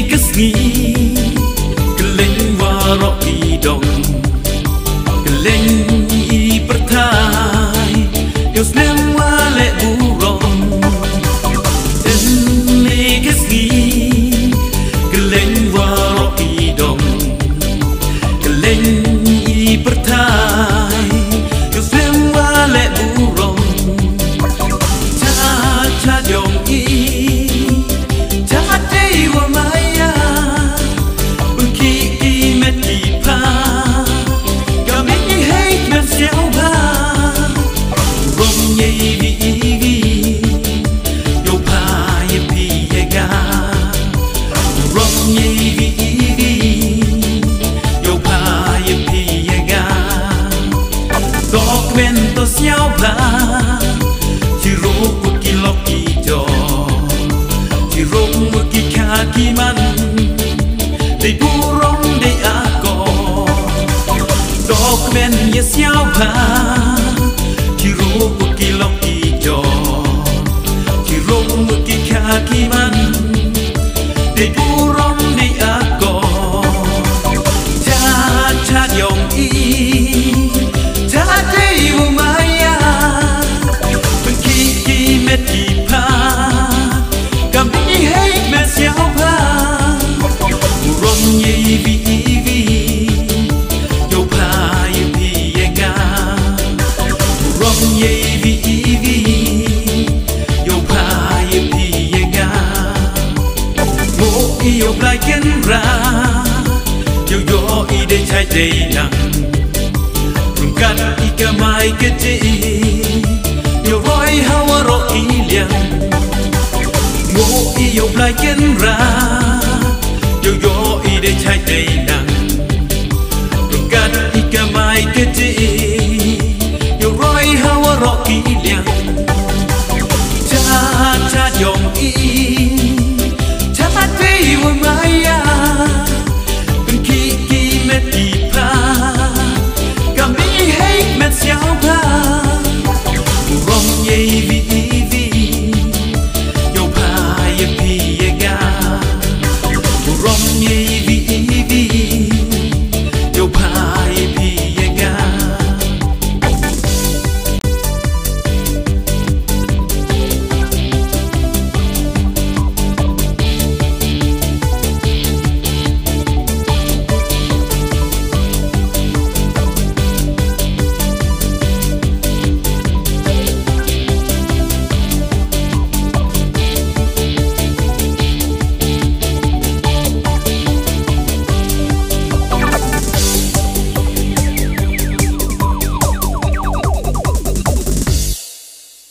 kasgi keleng warok idong keleng I pertai yo snem wale burong ini kasgi keleng warok idong keleng I pertai yo snem wale burong cha cha dong I siapa Ciruk waki loki jo Ciruk waki kaki man Di burung di ako Dokumen ya siapa Ciruk waki loki jo Ciruk waki kaki man Di burung di ako Cha yong I yêu lại kiến ra yêu yo I để chạy đầy nắng cùng cắt I cả mai cái gì yêu roi hawa ro I liền ngô yêu lại kiến ra yêu yo I để chạy đầy nắng cùng cắt I cả mai cái gì yêu roi hawa ro I liền